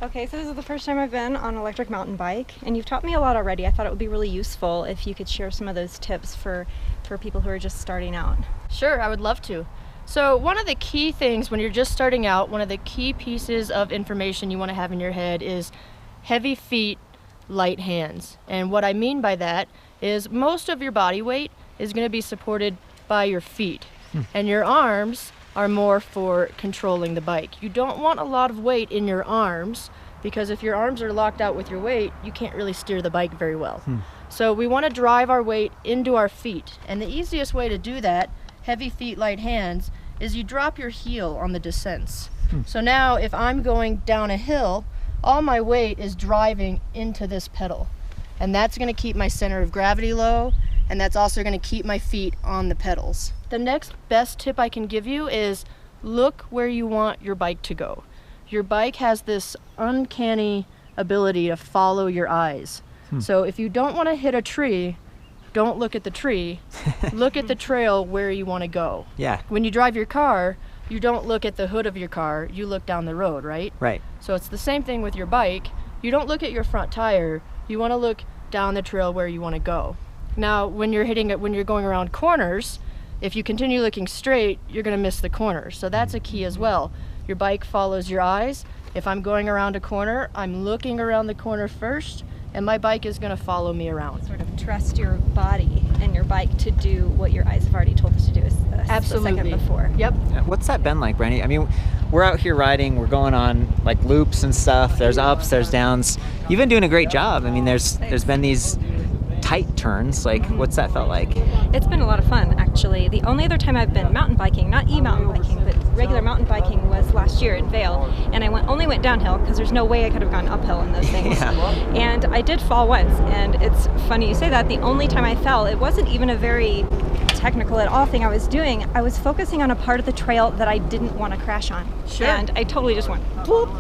Okay, so this is the first time I've been on an electric mountain bike, and you've taught me a lot already. I thought it would be really useful if you could share some of those tips for people who are just starting out. Sure, I would love to. So one of the key things when you're just starting out, one of the key pieces of information you want to have in your head is heavy feet, light hands. And what I mean by that is most of your body weight is going to be supported by your feet, and your arms are more for controlling the bike. You don't want a lot of weight in your arms, because if your arms are locked out with your weight, you can't really steer the bike very well. So we want to drive our weight into our feet, and the easiest way to do that, heavy feet, light hands, is you drop your heel on the descents. So now if I'm going down a hill, all my weight is driving into this pedal, and that's going to keep my center of gravity low, and that's also going to keep my feet on the pedals. The next best tip I can give you is look where you want your bike to go. Your bike has this uncanny ability to follow your eyes. So if you don't want to hit a tree, don't look at the tree. Look at the trail where you want to go. Yeah. When you drive your car, you don't look at the hood of your car, you look down the road, right? Right. So it's the same thing with your bike. You don't look at your front tire, you want to look down the trail where you want to go. Now, when you're going around corners, if you continue looking straight, you're going to miss the corner. So that's a key as well. Your bike follows your eyes. If I'm going around a corner, I'm looking around the corner first, and my bike is going to follow me around. Sort of trust your body and your bike to do what your eyes have already told us to do Absolutely. a second before. Yep. What's that been like, Brandy? I mean, we're out here riding, we're going on like loops and stuff. There's ups, there's downs. You've been doing a great job. I mean, there's been these tight turns. Like, what's that felt like? It's been a lot of fun, actually. The only other time I've been mountain biking, not e-mountain biking, but regular mountain biking, was last year in Vail, and I only went downhill because there's no way I could have gone uphill in those things. Yeah. And I did fall once, and it's funny you say that. The only time I fell, it wasn't even a very technical at all thing I was doing. I was focusing on a part of the trail that I didn't want to crash on. Sure. And I totally just went, whoop,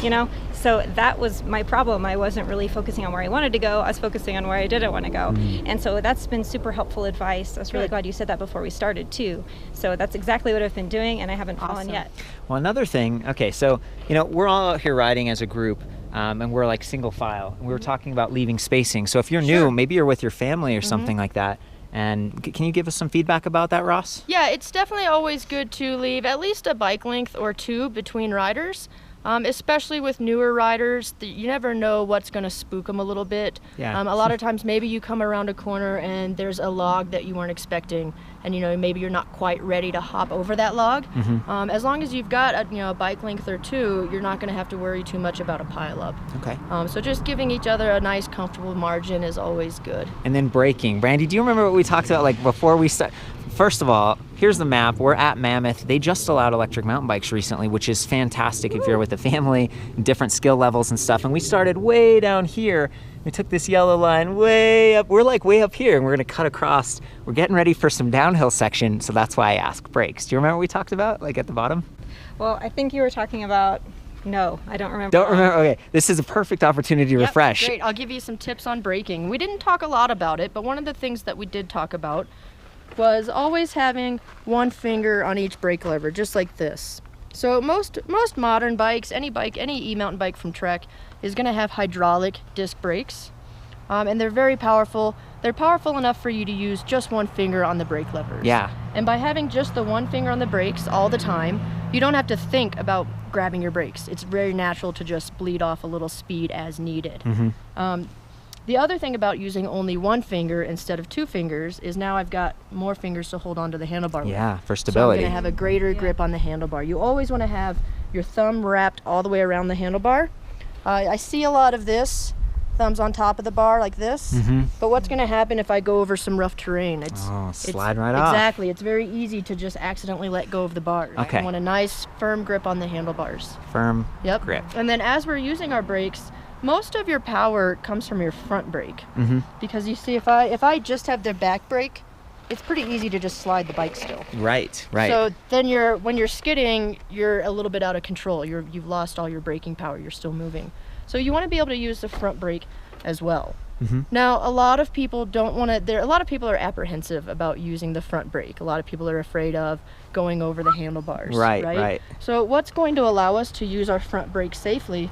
you know? So that was my problem. I wasn't really focusing on where I wanted to go. I was focusing on where I didn't want to go. And so that's been super helpful advice. I was really glad you said that before we started too. So that's exactly what I've been doing, and I haven't fallen yet. Well, another thing, okay, so, you know, we're all out here riding as a group, and we're like single file. And we were talking about leaving spacing. So if you're new, maybe you're with your family or something like that. And can you give us some feedback about that, Ross? Yeah, it's definitely always good to leave at least a bike length or two between riders. Especially with newer riders, you never know what's going to spook them a little bit. Yeah. A lot of times maybe you come around a corner and there's a log that you weren't expecting, and maybe you're not quite ready to hop over that log. As long as you've got a bike length or two, you're not going to have to worry too much about a pileup. Okay. So just giving each other a nice comfortable margin is always good. And then braking. Brandy, do you remember what we talked about like before we start? First of all, here's the map. We're at Mammoth. They just allowed electric mountain bikes recently, which is fantastic if you're with a family, different skill levels and stuff. And we started way down here. We took this yellow line way up. We're like way up here, and we're going to cut across. We're getting ready for some downhill section, so that's why I asked brakes. Do you remember what we talked about, like at the bottom? Well, I think you were talking about, no, I don't remember. Don't remember? Okay, this is a perfect opportunity to refresh. Great, I'll give you some tips on braking. We didn't talk a lot about it, but one of the things that we did talk about was always having one finger on each brake lever, just like this. So most modern bikes, any e-mountain bike from Trek, is going to have hydraulic disc brakes, and they're very powerful. They're powerful enough for you to use just one finger on the brake levers. Yeah. And by having just the one finger on the brakes all the time, you don't have to think about grabbing your brakes. It's very natural to just bleed off a little speed as needed. The other thing about using only one finger instead of two fingers is now I've got more fingers to hold onto the handlebar with. Yeah, for So stability. I'm going to have a greater grip on the handlebar. You always want to have your thumb wrapped all the way around the handlebar. I see a lot of this, thumbs on top of the bar like this, but what's going to happen if I go over some rough terrain? Slide right off. Exactly. It's very easy to just accidentally let go of the bar. Okay. You want a nice firm grip on the handlebars. Firm Yep. grip. And then as we're using our brakes, most of your power comes from your front brake. Because you see, if I just have the back brake, it's pretty easy to just slide the bike still. Right. So then when you're skidding, you're a little bit out of control. You've lost all your braking power. You're still moving. So you want to be able to use the front brake as well. Now, a lot of people don't want to. A lot of people are apprehensive about using the front brake. A lot of people are afraid of going over the handlebars. Right. So what's going to allow us to use our front brake safely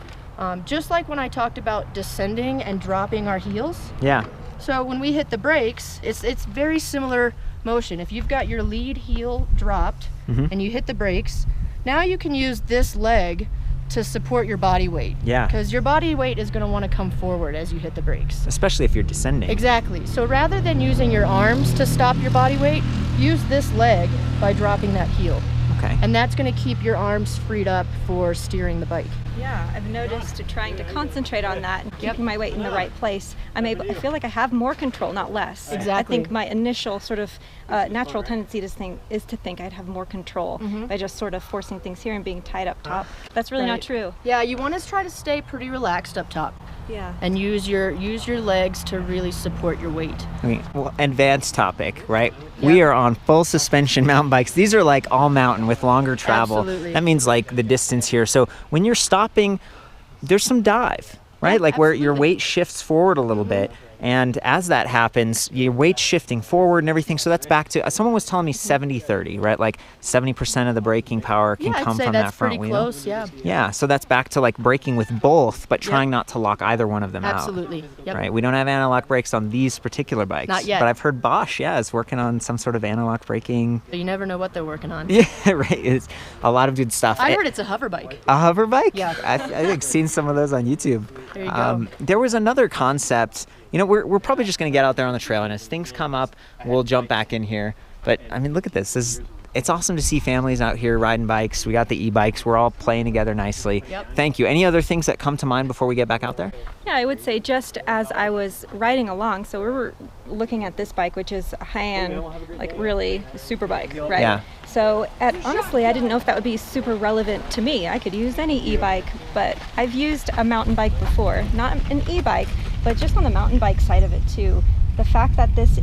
Just like when I talked about descending and dropping our heels. Yeah. So when we hit the brakes, it's very similar motion. If you've got your lead heel dropped and you hit the brakes, now you can use this leg to support your body weight. Yeah. Because your body weight is going to want to come forward as you hit the brakes. Especially if you're descending. Exactly. So rather than using your arms to stop your body weight, use this leg by dropping that heel. Okay. And that's going to keep your arms freed up for steering the bike. Yeah, I've noticed trying to concentrate on that and keeping my weight in the right place. I feel like I have more control, not less. Exactly. I think my initial sort of natural tendency is to think I'd have more control by just sort of forcing things here and being tight up top. That's really not true. Yeah, you want to try to stay pretty relaxed up top. Yeah. And use your legs to really support your weight. Well, advanced topic, right? We are on full suspension mountain bikes. These are like all mountain with longer travel. Absolutely. That means like the distance here. So when you're stopping, there's some dive, right? Yeah, like where your absolutely. weight shifts forward a little bit. And as that happens, your weight's shifting forward and everything. So that's back to, someone was telling me 70-30, right? Like 70% of the braking power can I'd come say from that's that front pretty wheel. close, yeah. Yeah, so that's back to like braking with both, but trying not to lock either one of them out. Absolutely. Yep. Right, we don't have analog brakes on these particular bikes. Not yet. But I've heard Bosch, is working on some sort of analog braking. But you never know what they're working on. Yeah, right. It's a lot of good stuff. I heard it's a hover bike. A hover bike? Yeah. I've seen some of those on YouTube. There you go. There was another concept. You know, we're probably just going to get out there on the trail, and as things come up, we'll jump back in here. But, I mean, look at this. It's awesome to see families out here riding bikes. We got the e-bikes. We're all playing together nicely. Yep. Thank you. Any other things that come to mind before we get back out there? Yeah, I would say just as I was riding along, so we were looking at this bike, which is a high-end, like really super bike, right? Yeah. So honestly, I didn't know if that would be super relevant to me. I could use any e-bike, but I've used a mountain bike before, not an e-bike, but just on the mountain bike side of it too. The fact that this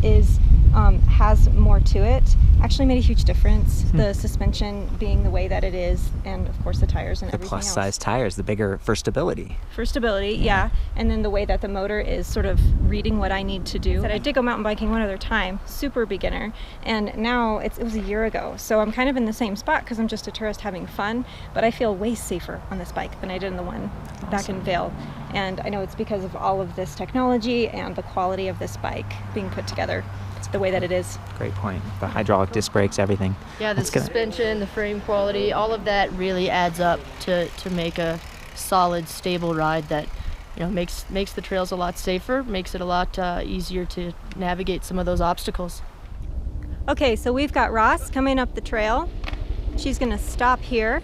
has more to it actually made a huge difference. The suspension being the way that it is, and of course the tires and The everything else. plus size tires, the bigger for stability. For stability, yeah. And then the way that the motor is sort of reading what I need to do. That I did go mountain biking one other time, super beginner, and now it was a year ago. So I'm kind of in the same spot because I'm just a tourist having fun, but I feel way safer on this bike than I did in the one back in Vail. And I know it's because of all of this technology and the quality of this bike being put together the way that it is. Great point. The hydraulic disc brakes, everything. Yeah, the That's good. suspension, the frame quality, all of that really adds up to make a solid, stable ride that makes the trails a lot safer, makes it a lot easier to navigate some of those obstacles. Okay, so we've got Ross coming up the trail. She's going to stop here.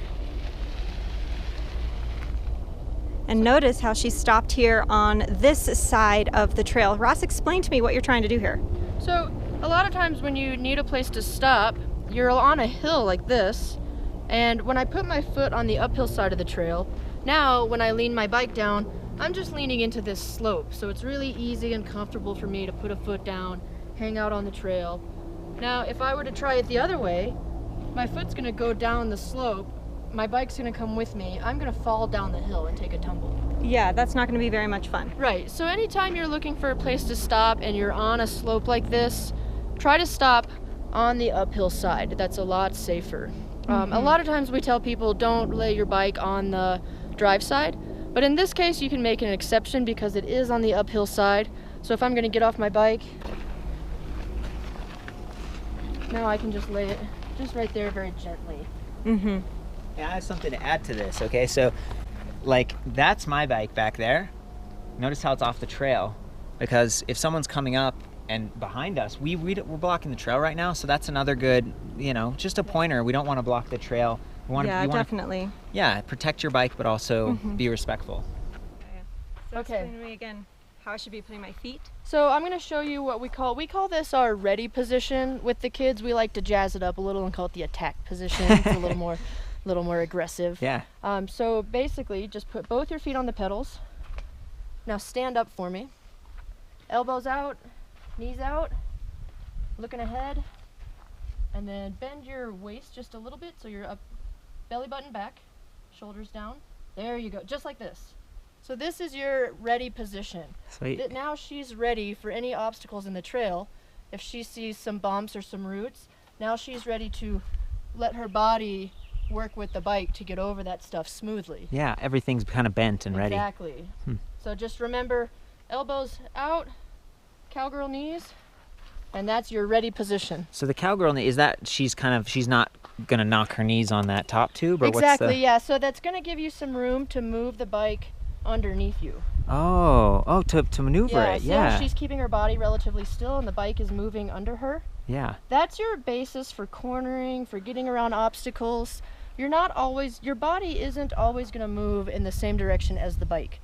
And notice how she stopped here on this side of the trail. Ross, explain to me what you're trying to do here. So a lot of times when you need a place to stop, you're on a hill like this, and when I put my foot on the uphill side of the trail, now when I lean my bike down, I'm just leaning into this slope, so it's really easy and comfortable for me to put a foot down, hang out on the trail. Now if I were to try it the other way, my foot's gonna go down the slope, my bike's gonna come with me, I'm gonna fall down the hill and take a tumble. Yeah, that's not going to be very much fun. Right, so anytime you're looking for a place to stop and you're on a slope like this, try to stop on the uphill side. That's a lot safer. A lot of times we tell people don't lay your bike on the drive side, but in this case you can make an exception because it is on the uphill side. So if I'm going to get off my bike, now I can just lay it just right there very gently. Mm-hmm. Yeah, I have something to add to this, okay? So, like, that's my bike back there. Notice how it's off the trail. Because if someone's coming up and behind us, we're blocking the trail right now, so that's another good, just a pointer. We don't want to block the trail. We want Definitely. Yeah, protect your bike, but also be respectful. So Okay. explain to me again how I should be putting my feet. So I'm going to show you what we call this our ready position. With the kids, we like to jazz it up a little and call it the attack position. It's a little more aggressive. Yeah. So basically, just put both your feet on the pedals. Now stand up for me. Elbows out, knees out, looking ahead, and then bend your waist just a little bit so you're up, belly button back, shoulders down. There you go, just like this. So this is your ready position. Sweet. Now she's ready for any obstacles in the trail. If she sees some bumps or some roots, now she's ready to let her body work with the bike to get over that stuff smoothly. Yeah, everything's kind of bent and ready. Exactly. So just remember, elbows out, cowgirl knees, and that's your ready position. So the cowgirl knee, is that she's not going to knock her knees on that top tube? Or Exactly, what's the... yeah. So that's going to give you some room to move the bike underneath you. Oh, to maneuver it, yeah. She's keeping her body relatively still and the bike is moving under her. Yeah. That's your basis for cornering, for getting around obstacles. Your body isn't always going to move in the same direction as the bike,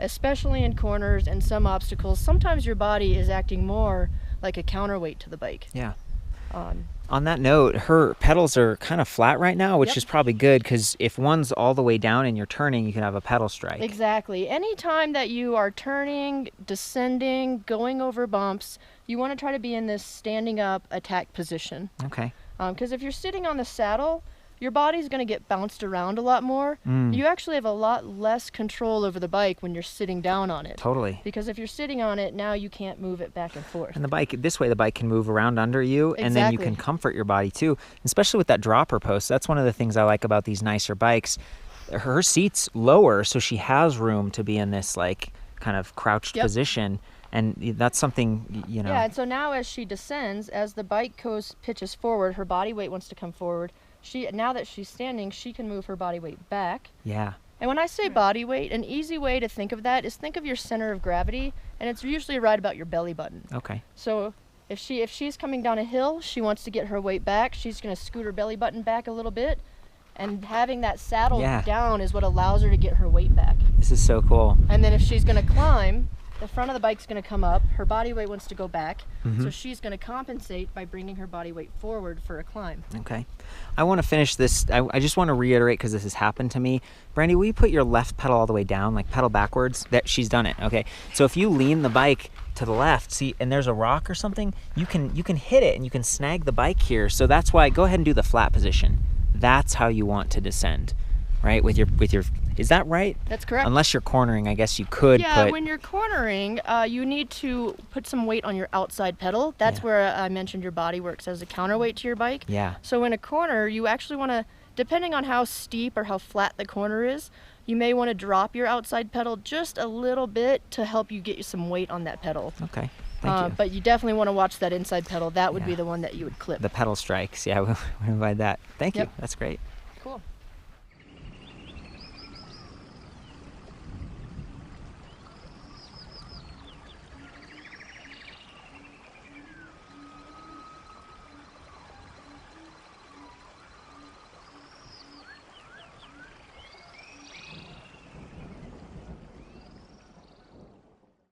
especially in corners and some obstacles. Sometimes your body is acting more like a counterweight to the bike. Yeah. On that note, her pedals are kind of flat right now, which is probably good, because if one's all the way down and you're turning, you can have a pedal strike. Exactly. Anytime that you are turning, descending, going over bumps, you want to try to be in this standing up attack position. Okay. Because if you're sitting on the saddle, your body's going to get bounced around a lot more. You actually have a lot less control over the bike when you're sitting down on it. Totally. Because if you're sitting on it, now you can't move it back and forth. And this way the bike can move around under you, and then you can comfort your body too. Especially with that dropper post. That's one of the things I like about these nicer bikes. Her seat's lower, so she has room to be in this like kind of crouched position. And that's something, Yeah, and so now as she descends, as the bike pitches forward, her body weight wants to come forward. Now that she's standing, she can move her body weight back. Yeah. And when I say body weight, an easy way to think of that is think of your center of gravity, and it's usually right about your belly button. Okay. So if she's coming down a hill, she wants to get her weight back, she's going to scoot her belly button back a little bit, and having that saddle down is what allows her to get her weight back. This is so cool. And then if she's going to climb, the front of the bike's going to come up, her body weight wants to go back, so she's going to compensate by bringing her body weight forward for a climb. Okay. I want to finish this. I just want to reiterate, because this has happened to me. Brandy, will you put your left pedal all the way down, like pedal backwards? That she's done it. Okay. So if you lean the bike to the left, see, and there's a rock or something, you can hit it and you can snag the bike here. So that's why go ahead and do the flat position. That's how you want to descend, right? With your is that right? That's correct. Unless you're cornering, I guess you could put... when you're cornering, you need to put some weight on your outside pedal. That's where I mentioned your body works as a counterweight to your bike. Yeah. So in a corner, you actually want to, depending on how steep or how flat the corner is, you may want to drop your outside pedal just a little bit to help you get you some weight on that pedal. Okay. Thank you. But you definitely want to watch that inside pedal. That would be the one that you would clip. The pedal strikes. Yeah, we'll provide that. Thank you. That's great.